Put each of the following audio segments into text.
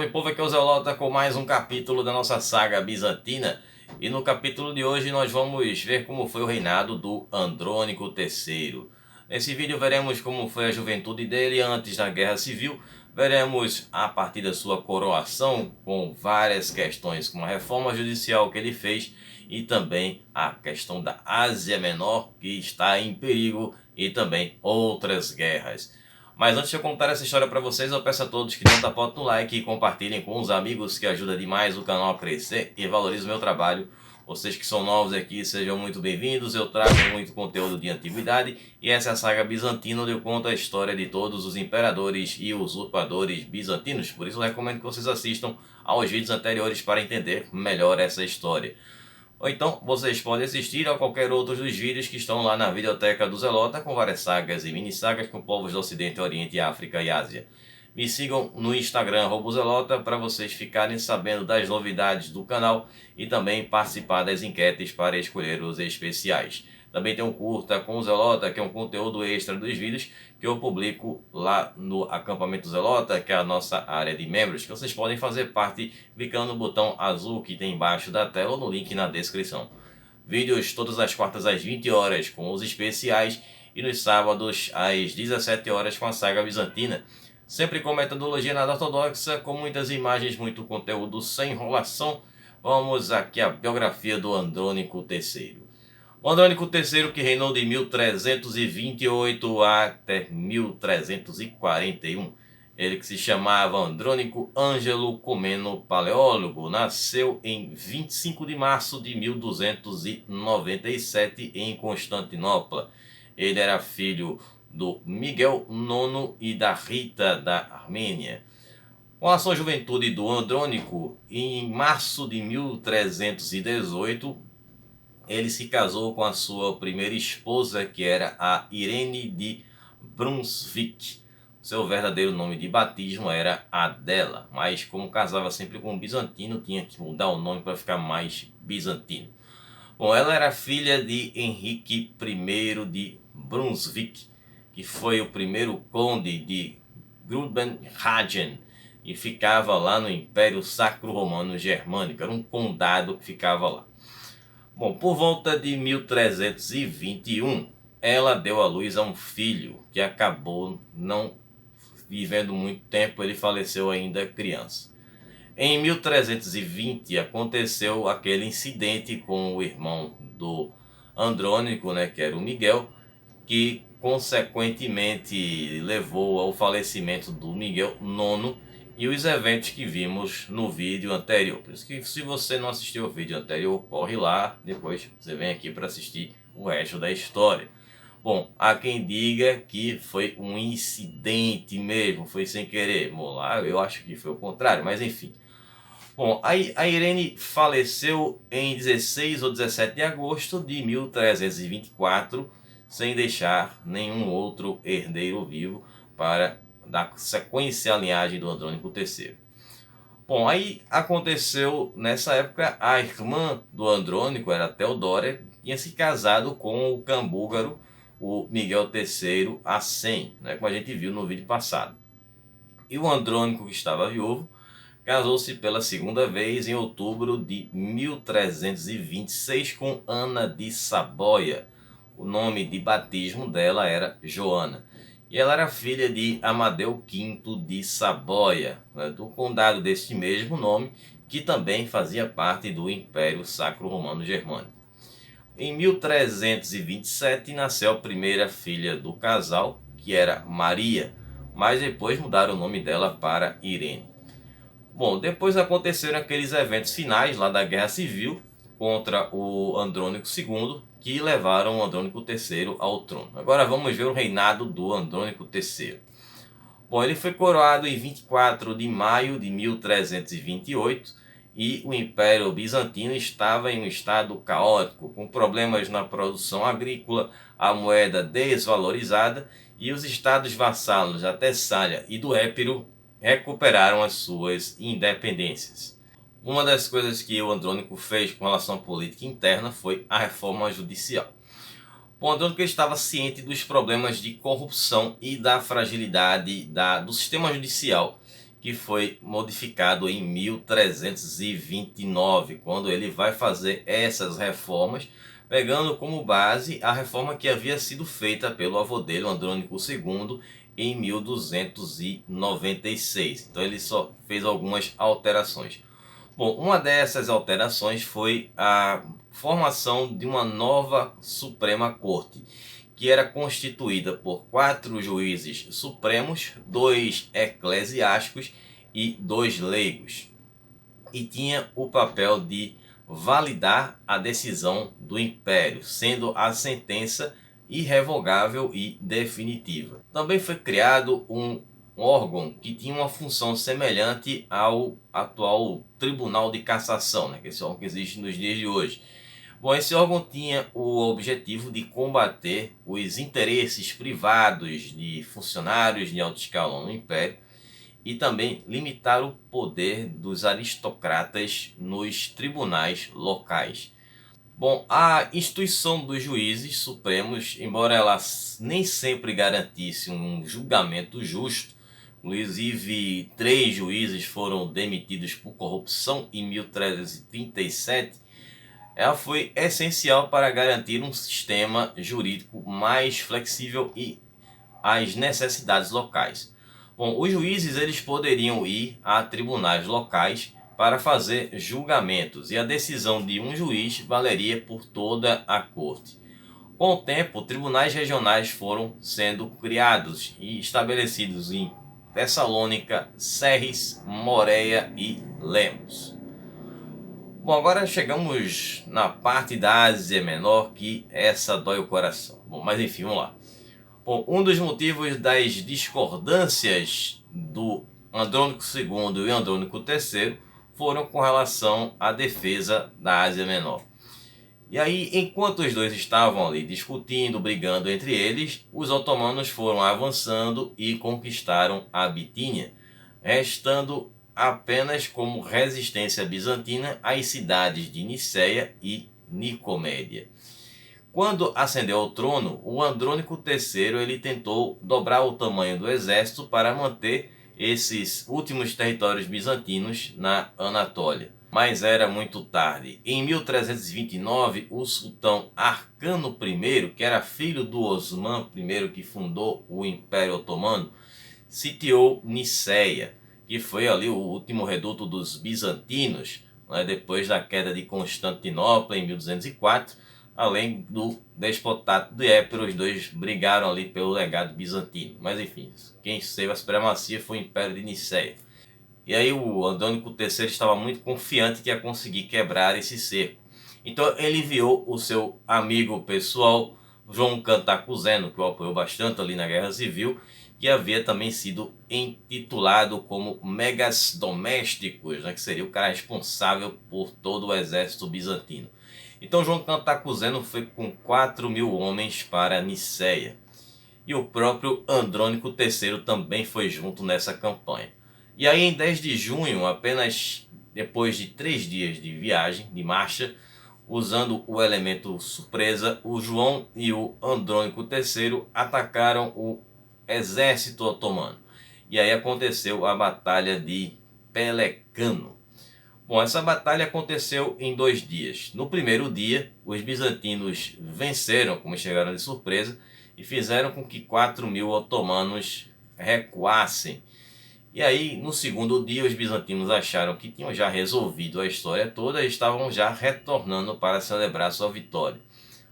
meu povo, aqui é o Zelota com mais um capítulo da nossa saga bizantina. E no capítulo de hoje nós vamos ver como foi o reinado do Andrônico III. Nesse vídeo veremos como foi a juventude dele antes da Guerra Civil. Veremos a partir da sua coroação, com várias questões, como a reforma judicial que ele fez e também a questão da Ásia Menor, que está em perigo, e também outras guerras. Mas antes de eu contar essa história para vocês, eu peço a todos que dêem tapota no like e compartilhem com os amigos, que ajuda demais o canal a crescer e valoriza o meu trabalho. Vocês que são novos aqui, sejam muito bem-vindos. Eu trago muito conteúdo de antiguidade e essa é a saga bizantina, onde eu conto a história de todos os imperadores e usurpadores bizantinos. Por isso eu recomendo que vocês assistam aos vídeos anteriores para entender melhor essa história. Ou então vocês podem assistir a qualquer outro dos vídeos que estão lá na videoteca do Zelota, com várias sagas e mini-sagas com povos do Ocidente, Oriente, África e Ásia. Me sigam no Instagram @Zelota para vocês ficarem sabendo das novidades do canal e também participar das enquetes para escolher os especiais. Também tem um curta com o Zelota, que é um conteúdo extra dos vídeos que eu publico lá no Acampamento Zelota, que é a nossa área de membros, que vocês podem fazer parte clicando no botão azul que tem embaixo da tela ou no link na descrição. Vídeos todas as quartas às 20 horas com os especiais e nos sábados às 17 horas com a saga bizantina. Sempre com metodologia nada ortodoxa, com muitas imagens, muito conteúdo sem enrolação. Vamos aqui à biografia do Andrônico III. O Andrônico III, que reinou de 1328 até 1341. Ele, que se chamava Andrônico Ângelo Comeno Paleólogo, nasceu em 25 de março de 1297 em Constantinopla. Ele era filho do Miguel IX e da Rita da Armênia. Com a sua juventude do Andrônico, em março de 1318, ele se casou com a sua primeira esposa, que era a Irene de Brunswick. Seu verdadeiro nome de batismo era Adela, mas como casava sempre com um bizantino, tinha que mudar o nome para ficar mais bizantino. Bom, ela era filha de Henrique I de Brunswick, que foi o primeiro conde de Grubenhagen, e ficava lá no Império Sacro Romano Germânico. Era um condado que ficava lá. Bom, por volta de 1321, ela deu à luz a um filho que acabou não vivendo muito tempo, ele faleceu ainda criança. Em 1320 aconteceu aquele incidente com o irmão do Andrônico, que era o Miguel, que consequentemente levou ao falecimento do Miguel IX e os eventos que vimos no vídeo anterior. Por isso que, se você não assistiu o vídeo anterior, corre lá, depois você vem aqui para assistir o resto da história. Bom, há quem diga que foi um incidente mesmo, foi sem querer. Bom, lá eu acho que foi o contrário, mas enfim. Bom, a Irene faleceu em 16 ou 17 de agosto de 1324, sem deixar nenhum outro herdeiro vivo para dar sequência à linhagem do Andrônico III. Bom, aí aconteceu, nessa época, a irmã do Andrônico, era Teodória, tinha se casado com o cambúgaro, o Miguel III Acém, como a gente viu no vídeo passado. E o Andrônico, que estava viúvo, casou-se pela segunda vez em outubro de 1326 com Ana de Saboia. O nome de batismo dela era Joana. E ela era filha de Amadeu V de Saboia, do condado deste mesmo nome, que também fazia parte do Império Sacro Romano Germânico. Em 1327 nasceu a primeira filha do casal, que era Maria, mas depois mudaram o nome dela para Irene. Bom, depois aconteceram aqueles eventos finais lá da Guerra Civil contra o Andrônico II, que levaram o Andrônico III ao trono. Agora vamos ver o reinado do Andrônico III. Bom, ele foi coroado em 24 de maio de 1328 e o Império Bizantino estava em um estado caótico, com problemas na produção agrícola, a moeda desvalorizada, e os estados vassalos da Tessália e do Épiro recuperaram as suas independências. Uma das coisas que o Andrônico fez com relação à política interna foi a reforma judicial. O Andrônico estava ciente dos problemas de corrupção e da fragilidade do sistema judicial, que foi modificado em 1329, quando ele vai fazer essas reformas, pegando como base a reforma que havia sido feita pelo avô dele, Andrônico II, em 1296. Então ele só fez algumas alterações. Bom, uma dessas alterações foi a formação de uma nova Suprema Corte, que era constituída por 4 juízes supremos, 2 eclesiásticos e 2 leigos, e tinha o papel de validar a decisão do império, sendo a sentença irrevogável e definitiva. Também foi criado um órgão que tinha uma função semelhante ao atual Tribunal de Cassação, que é esse órgão que existe nos dias de hoje. Bom, esse órgão tinha o objetivo de combater os interesses privados de funcionários de alto escalão no Império e também limitar o poder dos aristocratas nos tribunais locais. Bom, a instituição dos juízes supremos, embora ela nem sempre garantisse um julgamento justo, inclusive 3 juízes foram demitidos por corrupção em 1337, ela foi essencial para garantir um sistema jurídico mais flexível e às necessidades locais. Bom, os juízes eles poderiam ir a tribunais locais para fazer julgamentos e a decisão de um juiz valeria por toda a corte. Com o tempo, tribunais regionais foram sendo criados e estabelecidos em Tessalônica, Serres, Moreia e Lemos. Bom, agora chegamos na parte da Ásia Menor, que essa dói o coração. Bom, mas enfim, vamos lá. Bom, um dos motivos das discordâncias do Andrônico II e Andrônico III foram com relação à defesa da Ásia Menor. E aí, enquanto os dois estavam ali discutindo, brigando entre eles, os otomanos foram avançando e conquistaram a Bitínia, restando apenas como resistência bizantina às cidades de Niceia e Nicomédia. Quando ascendeu ao trono, o Andrônico III ele tentou dobrar o tamanho do exército para manter esses últimos territórios bizantinos na Anatólia. Mas era muito tarde. Em 1329, o sultão Arcano I, que era filho do Osman I, que fundou o Império Otomano, sitiou Niceia, que foi ali o último reduto dos bizantinos, depois da queda de Constantinopla em 1204, além do despotato de Épiro. Os dois brigaram ali pelo legado bizantino. Mas enfim, quem teve a supremacia foi o Império de Niceia. E aí o Andrônico III estava muito confiante que ia conseguir quebrar esse cerco. Então ele enviou o seu amigo pessoal, João Cantacuzeno, que o apoiou bastante ali na Guerra Civil, que havia também sido intitulado como Megas Domésticos, que seria o cara responsável por todo o exército bizantino. Então João Cantacuzeno foi com 4.000 homens para Niceia. E o próprio Andrônico III também foi junto nessa campanha. E aí em 10 de junho, apenas depois de 3 dias de viagem, de marcha, usando o elemento surpresa, o João e o Andrônico III atacaram o exército otomano. E aí aconteceu a Batalha de Pelecano. Bom, essa batalha aconteceu em 2 dias. No primeiro dia, os bizantinos venceram, como chegaram de surpresa, e fizeram com que 4.000 otomanos recuassem. E aí, no segundo dia, os bizantinos acharam que tinham já resolvido a história toda e estavam já retornando para celebrar sua vitória.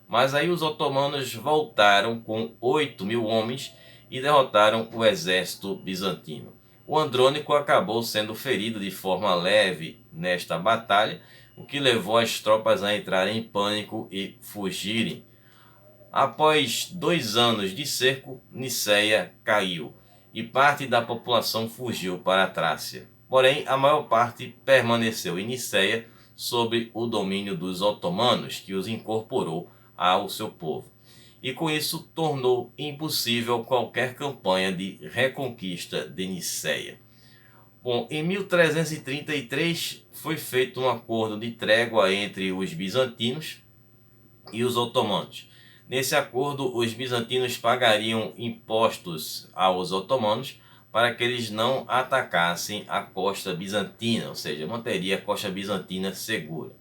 Mas aí os otomanos voltaram com 8.000 homens e derrotaram o exército bizantino. O Andrônico acabou sendo ferido de forma leve nesta batalha, o que levou as tropas a entrarem em pânico e fugirem. Após 2 anos de cerco, Niceia caiu e parte da população fugiu para a Trácia. Porém, a maior parte permaneceu em Niceia sob o domínio dos otomanos, que os incorporou ao seu povo. E com isso tornou impossível qualquer campanha de reconquista de Niceia. Bom, em 1333 foi feito um acordo de trégua entre os bizantinos e os otomanos. Nesse acordo, os bizantinos pagariam impostos aos otomanos para que eles não atacassem a costa bizantina, ou seja, manteria a costa bizantina segura.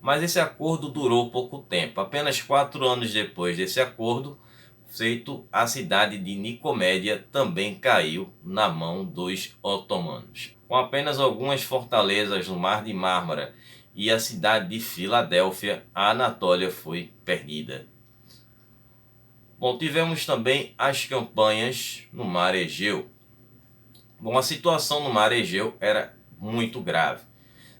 Mas esse acordo durou pouco tempo. Apenas 4 anos depois desse acordo feito, a cidade de Nicomédia também caiu na mão dos otomanos. Com apenas algumas fortalezas no Mar de Mármara e a cidade de Filadélfia, a Anatólia foi perdida. Bom, tivemos também as campanhas no Mar Egeu. Bom, a situação no Mar Egeu era muito grave.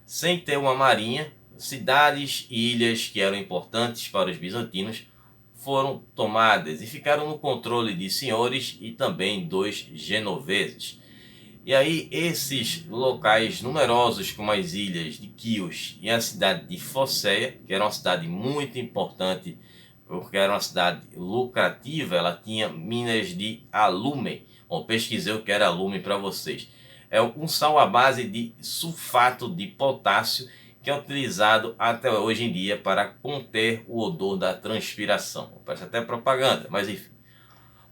Sem ter uma marinha, cidades e ilhas que eram importantes para os bizantinos foram tomadas e ficaram no controle de senhores e também dos genoveses. E aí esses locais numerosos como as ilhas de Quios e a cidade de Focéia, que era uma cidade muito importante, porque era uma cidade lucrativa, ela tinha minas de alume. Bom, pesquisei o que era alume para vocês. É um sal à base de sulfato de potássio que é utilizado até hoje em dia para conter o odor da transpiração. Parece até propaganda, mas enfim.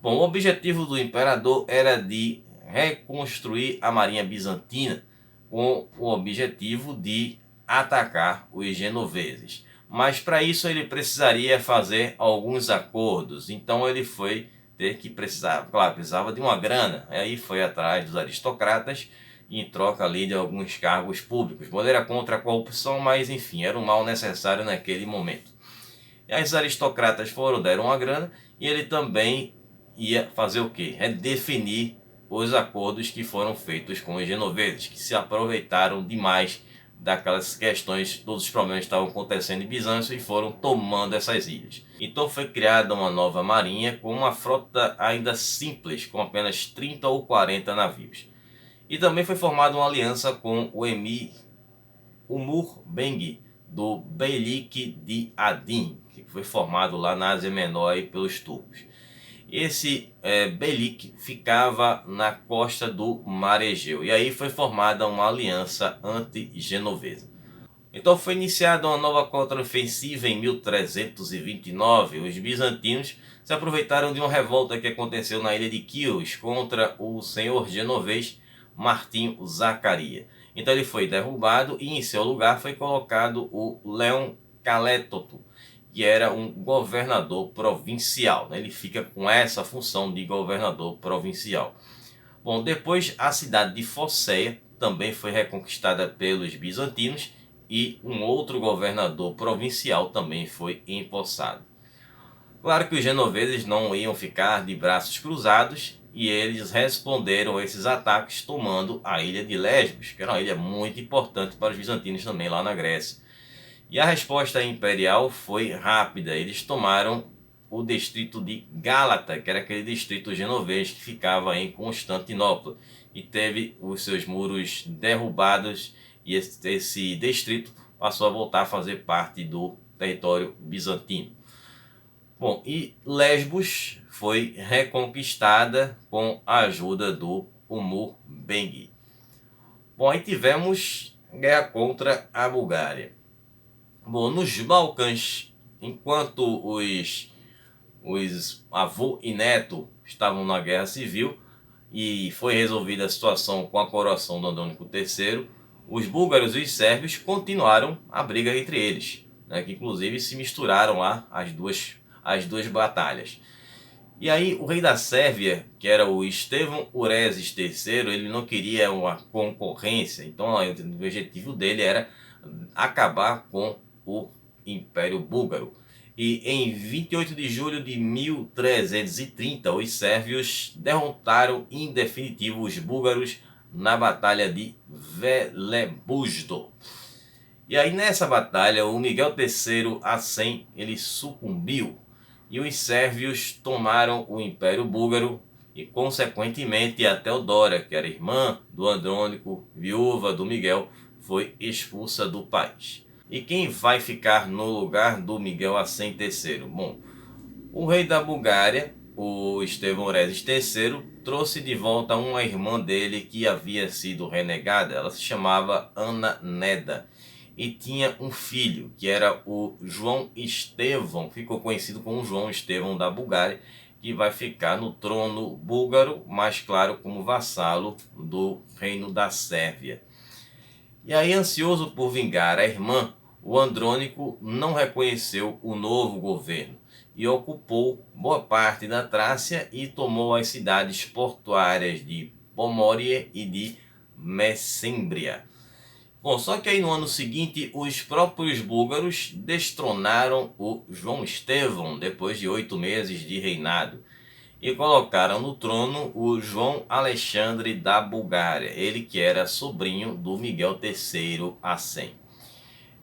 Bom, o objetivo do imperador era de reconstruir a marinha bizantina com o objetivo de atacar os genoveses. Mas para isso ele precisaria fazer alguns acordos. Então ele foi ter que precisava de uma grana. Aí foi atrás dos aristocratas em troca ali de alguns cargos públicos. Ele era contra a corrupção, mas enfim, era um mal necessário naquele momento. E as aristocratas deram uma grana e ele também ia fazer o quê? Redefinir os acordos que foram feitos com os genoveses, que se aproveitaram demais daquelas questões, todos os problemas que estavam acontecendo em Bizâncio e foram tomando essas ilhas. Então foi criada uma nova marinha com uma frota ainda simples, com apenas 30 ou 40 navios. E também foi formada uma aliança com o emir Umur Bengi, do Beylik de Adim, que foi formado lá na Ásia Menor pelos turcos. Esse Beylik ficava na costa do Mar Egeu, e aí foi formada uma aliança anti-genovesa. Então foi iniciada uma nova contraofensiva em 1329. Os bizantinos se aproveitaram de uma revolta que aconteceu na ilha de Quios contra o senhor genovês Martinho Zacaria. Então ele foi derrubado e em seu lugar foi colocado o Leão Calétoto, que era um governador provincial. Ele fica com essa função de governador provincial. Bom, depois a cidade de Focéia também foi reconquistada pelos bizantinos e um outro governador provincial também foi empossado. Claro que os genoveses não iam ficar de braços cruzados e eles responderam a esses ataques tomando a ilha de Lesbos, que era uma ilha muito importante para os bizantinos também lá na Grécia. E a resposta imperial foi rápida. Eles tomaram o distrito de Gálata, que era aquele distrito genovês que ficava em Constantinopla, e teve os seus muros derrubados, e esse distrito passou a voltar a fazer parte do território bizantino. Bom, e Lesbos foi reconquistada com a ajuda do Umur Bengi. Bom, aí tivemos guerra contra a Bulgária. Bom, nos Balcãs, enquanto os avô e neto estavam na guerra civil e foi resolvida a situação com a coroação do Andrônico III, os búlgaros e os sérvios continuaram a briga entre eles, né, que inclusive se misturaram lá as duas batalhas. E aí o rei da Sérvia, que era o Estevão Urezes III, ele não queria uma concorrência, então o objetivo dele era acabar com o Império Búlgaro. E em 28 de julho de 1330, os sérvios derrotaram em definitivo os búlgaros na Batalha de Velebujdo. E aí nessa batalha o Miguel III Acém ele sucumbiu e os sérvios tomaram o Império Búlgaro e consequentemente a Teodora, que era irmã do Andrônico, viúva do Miguel, foi expulsa do país. E quem vai ficar no lugar do Miguel Acém III? Bom, o rei da Bulgária, o Estevão Urezes III, trouxe de volta uma irmã dele que havia sido renegada. Ela se chamava Ana Neda e tinha um filho, que era o João Estevão, ficou conhecido como João Estevão da Bulgária, que vai ficar no trono búlgaro, mas claro, como vassalo do reino da Sérvia. E aí, ansioso por vingar a irmã, o Andrônico não reconheceu o novo governo e ocupou boa parte da Trácia e tomou as cidades portuárias de Pomória e de Messêmbria. Bom, só que aí no ano seguinte os próprios búlgaros destronaram o João Estevão depois de 8 meses de reinado e colocaram no trono o João Alexandre da Bulgária, ele que era sobrinho do Miguel III Acém.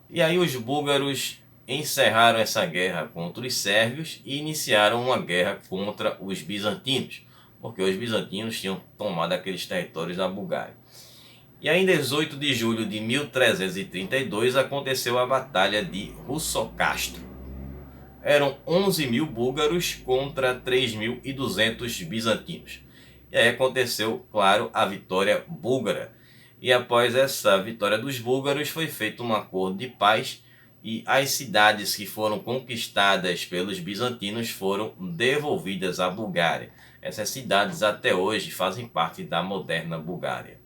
E aí os búlgaros encerraram essa guerra contra os sérvios e iniciaram uma guerra contra os bizantinos, porque os bizantinos tinham tomado aqueles territórios da Bulgária. E aí em 18 de julho de 1332 aconteceu a Batalha de Russocastro. Eram 11.000 búlgaros contra 3.200 bizantinos. E aí aconteceu, claro, a vitória búlgara. E após essa vitória dos búlgaros foi feito um acordo de paz e as cidades que foram conquistadas pelos bizantinos foram devolvidas à Bulgária. Essas cidades até hoje fazem parte da moderna Bulgária.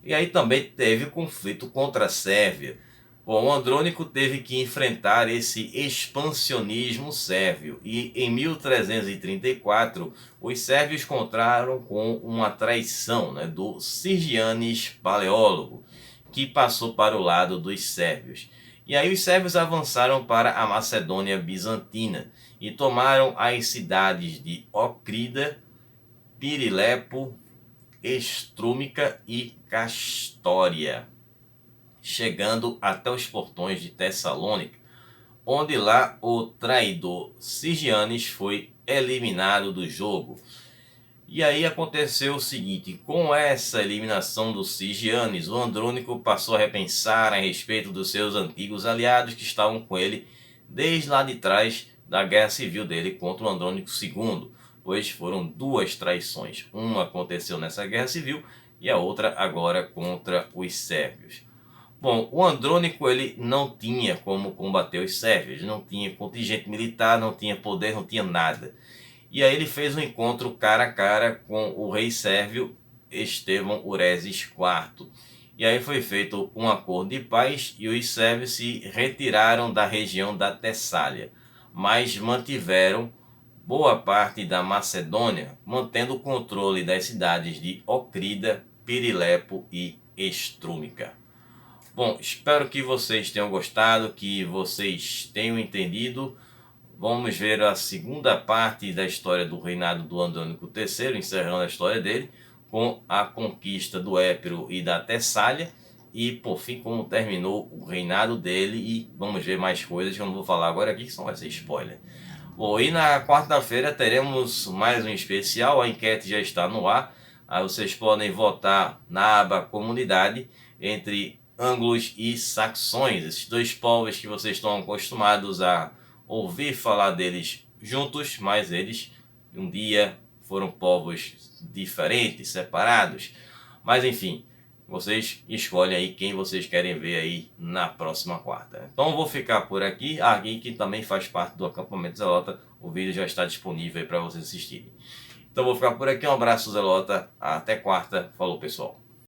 E aí também teve conflito contra a Sérvia. Bom, o Andrônico teve que enfrentar esse expansionismo sérvio e em 1334 os sérvios contaram com uma traição, do Sigianis Paleólogo, que passou para o lado dos sérvios. E aí os sérvios avançaram para a Macedônia Bizantina e tomaram as cidades de Ocrida, Pirilepo, Estrúmica e Castória, chegando até os portões de Tessalônica, onde lá o traidor Sigianis foi eliminado do jogo. E aí aconteceu o seguinte: com essa eliminação do Sigianis, o Andrônico passou a repensar a respeito dos seus antigos aliados que estavam com ele desde lá de trás da guerra civil dele contra o Andrônico II, pois foram 2 traições. Uma aconteceu nessa guerra civil e a outra agora contra os sérvios. Bom, o Andrônico ele não tinha como combater os sérvios, não tinha contingente militar, não tinha poder, não tinha nada. E aí ele fez um encontro cara a cara com o rei sérvio Estevão Uresis IV. E aí foi feito um acordo de paz e os sérvios se retiraram da região da Tessália, mas mantiveram boa parte da Macedônia, mantendo o controle das cidades de Ocrida, Pirilepo e Estrúmica. Bom, espero que vocês tenham gostado, que vocês tenham entendido. Vamos ver a segunda parte da história do reinado do Andrônico III, encerrando a história dele, com a conquista do Épiro e da Tessália, e por fim como terminou o reinado dele, e vamos ver mais coisas que eu não vou falar agora aqui, que só vai ser spoiler. Bom, e na quarta-feira teremos mais um especial, a enquete já está no ar, aí vocês podem votar na aba comunidade entre ângulos e saxões, esses 2 povos que vocês estão acostumados a ouvir falar deles juntos, mas eles um dia foram povos diferentes, separados. Mas enfim, vocês escolhem aí quem vocês querem ver aí na próxima quarta. Então eu vou ficar por aqui. Alguém que também faz parte do acampamento Zelota, o vídeo já está disponível para vocês assistirem. Então eu vou ficar por aqui, um abraço Zelota, até quarta, falou pessoal.